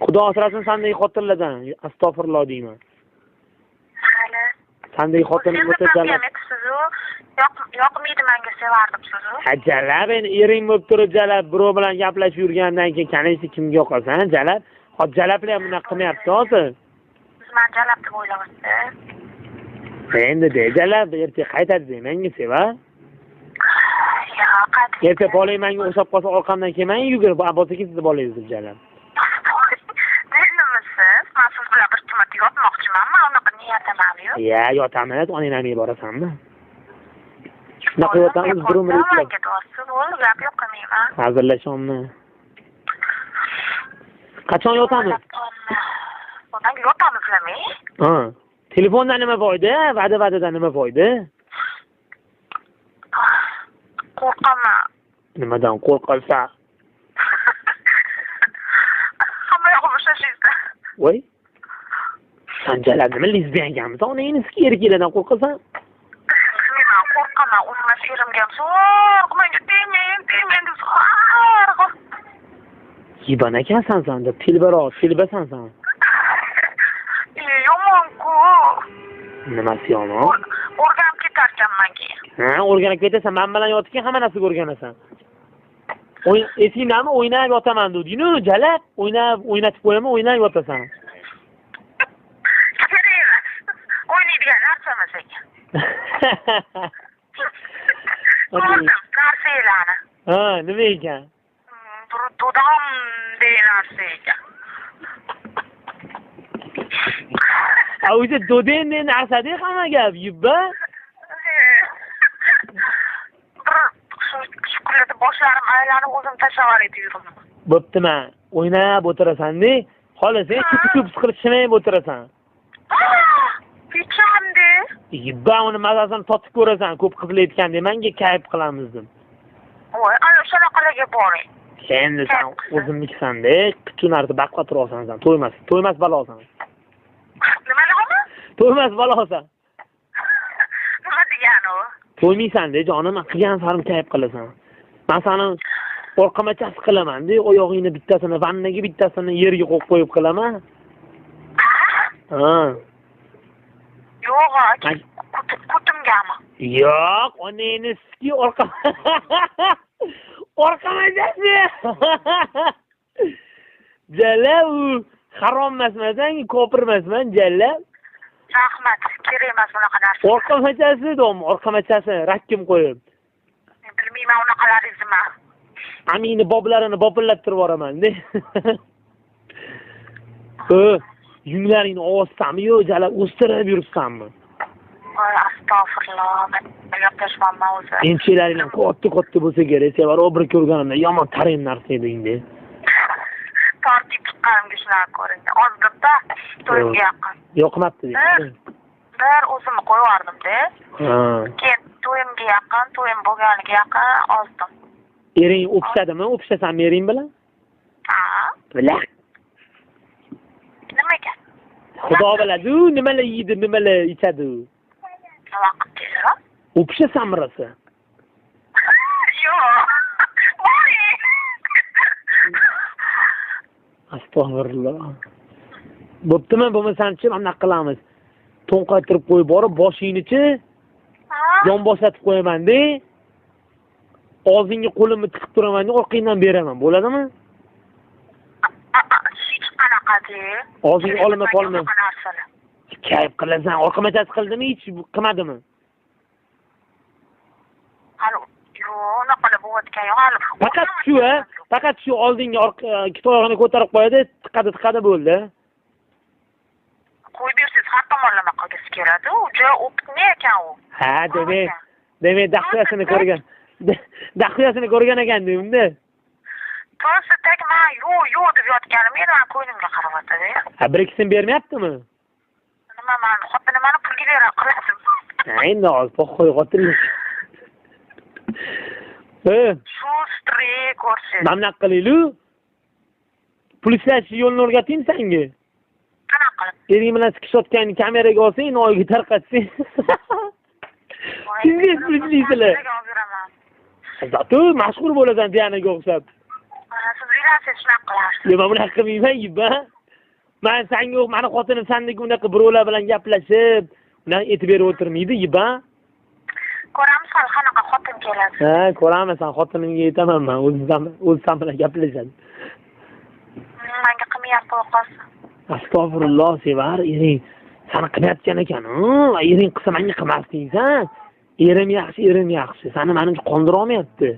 Xudo asrasin sendek xotinlardan. Astagfirullah deyman. Hali. Sendek xotin o'ta jalab. Yoqmaydi menga sevardim sizni. Ha, jalab, endi ering bo'lib turib jalab birov bilan gaplashib yurgandan keyin qaniysi kimga yoqasan, jalab? Hop, jalablar ham bunaqa qilmayapti hozir. Siz men jalab deb o'ylayapsiz. Endi de jalab erta qaytadi deymanga seva. Yo'q, qaytib. Erta bolang menga o'xshab qolsa orqamdan kelmang, yugurib, "Abbos-aka sizni bolangiz" deb jalab. Siz, men siz bilan bir tumat yotmoqchiman. Men unaqa niyatim yo'q. Ya, yotamiz, onanglarga borasanmi? Shunaqa yotamiz, bir umr yuklab. Bo'ldi, gap yo'q qilmayman. Hazırlaşammi? Qachon yotamiz? Bundan yotamizmi? Ha. Telefondan nima foyda? Va'dadan nima foyda? Qo'rqaman. Nimadan qo'rqalsa? Hamma yo'q bo'shashingizda. Voy. Sen jalab nima lesbiyanganmisan? Onangni erkaklardan qo'rqasan? Men qo'rqaman. O'zimga sherimga ham zo'r, menga tegmang deb zo'r. Yiban ekansan sen deb telbasan sen. Yomonku. Nimasi yomon? O'rganib ketarkan menga. Ha, o'rganib ketasan. Men bilan yotgan hamma narsaga o'rganasan. Esingdami o'ynab yotaman deding-ku, jalab. O'ynatib qo'yaman, o'ynab yotasan. O'ynaydigan narsamas ekan. Narsalarni. Ha, nima ekan? Dodam degan narsa ekan. O'zi doden degan narsada hamma gap, yubba. Shu kunlarda boshlarim aylanib o'zim tasavvur etib yuraman. Bo'ptimi? O'ynab o'tirasan-da, xolasang ko'p siqilishmay o'tirasan. Kechandi. Yubba uni mazasini totib ko'rasan, ko'p qizilayotgan menga kayf qilamiz deb. Voy, ana shunaqalarga boring. Endi sen o'zimnikisan-da, kuchunarda baqqa turasan sen, to'ymas balosan. Nima deyapsiz? To'ymas balosan. Nima degani u? To'ymaysan-da, jonim, qilgan sarim kayf qilasan. Men seni orqamachasi qilaman-da, oyog'ingni bittasini vannaga, bittasini yerga qo'yib qilaman. Ha. Yo'q, kutimgami? Yo'q, onangni ski orqamachasi. Jalab, u harom emasman, kofir emasman, jalab. Rahmat, kerak emas bunaqa narsa. Orqamachasi dom, orqamachasi rakkim qo'yib. Men bilmayman unaqalaringizni. Amini boblarini bopillab turib boraman-da. Yunglaringni ovozsanmi-yo, jalab o'stirib yuribsanmi? Voy, astag'firulloh. Men gaplashmanman o'zi. Enchilaringdan katta bo'lsa kerak, sevar obro ko'rganimda yomon tarin narsa eding-da. Tortib chiqqanimga shunaqa ko'ring. Oldimda to'yimga yaqin. Yoqmabdi deydi. Bir o'zimni qo'yardim-da. Ha. Keyin to'yimga yaqin, to'yim bo'lganiga yaqin ozdim. Ering o'pishadimi? O'pishasanmi ering bilan? Ha. Bilaq. Nima ekan? Xudo biladi, nimalar yeydi, nimalar ichadi. Nima qilibsiz? O'pishasanmi rosa? Yo'q. Astag'firullah. Bo'ptimi, bo'lmasanchi mana qilamiz. To'nqaytirib qo'yib borib, boshingni-chi yonboshatib qo'yaman-da. Og'zingga qo'limni tiqib turaman-da, orqangdan beraman. Bo'ladimi? Hech qanaqada. Og'zingga olma. Kayf qilasan, orqamachasi qildimi, hech qilmadimi? Hali yo'q, unaqa bo'layotgan yo'q. Faqat shu oldinga ikki oyog'ini ko'tarib qo'yadi, tiqadi bo'ldi. Qo'yib bersangiz har tomonlama qilgisi keladi. U juda o'pitni ekan u. Ha, demak dahviyasini ko'rgan ekan unda. To'g'risi tegman, yo'q deb yotganim men ko'nglimga qarayotdi. Ha, bir ikkisini bermayaptimi? Nima, men xotinim meni pulga bera qiladim. Endi hozir qo'y xotinlik. Shu strik ko'rsiz. Mana qilaylik. Pul ishlash yo'lini o'rgating senga. Qanaqa qilib? Ering bilan sikishayotganini kameraga olsang, noyga tarqatsang. Siz pulchiysizlar. Zato mashhur bo'lasan Dianaga o'xshab. Siz uylansangiz shunaqa qilasiz. Nima bunaqa qilmayman, yibba. Men sen yo'q, meni xotinim sendek unaqa birovlar bilan gaplashib, unaqa aytib berib o'tirmaydi, yiba. Ko'ramiz hali qanaqa xotin keladi. Ha, ko'raman, sen xotinimga aytaman men, o'zi sen bilan gaplashadi. Menga qilmayapti qolsin. Astag'firulloh, Sevar, ering seni qilayotgan ekan. Ering qilsa menga qilmasdingsan. Erim yaxshi. Seni menimcha qondira olmayapti.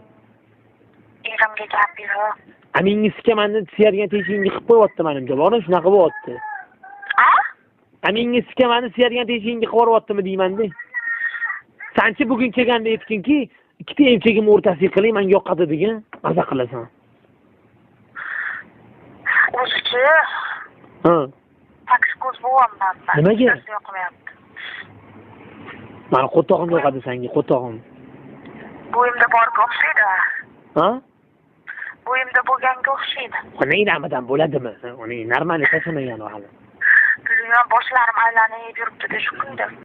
Erimga gap yo'q. Amingiska meni siyargan teshigimga qilib qo'yapti menimcha. Bormi, shunaqa bo'lyapti. Ha? Amingiska meni siyargan teshigimga qilib qo'yaptimi deyman-da. Sanchi bugun kelganda aytdingki, ikkita emchagim o'rtasiga qiling, menga yoqadi degan. Maza qilasan. O'zichi. Ha. Taksi ko'z bo'laman. Nimaga? Yoqmayapti. Mana qo'tog'im yoqadi senga, qo'tog'im. Bo'yimda borga o'xshaydi. Ha? Bo'yimda bo'lganga o'xshaydi. Uning namidan bo'ladimi? Uning normal tashamagan hali. Boshlarim aylanib yuribdi-da shu kunda.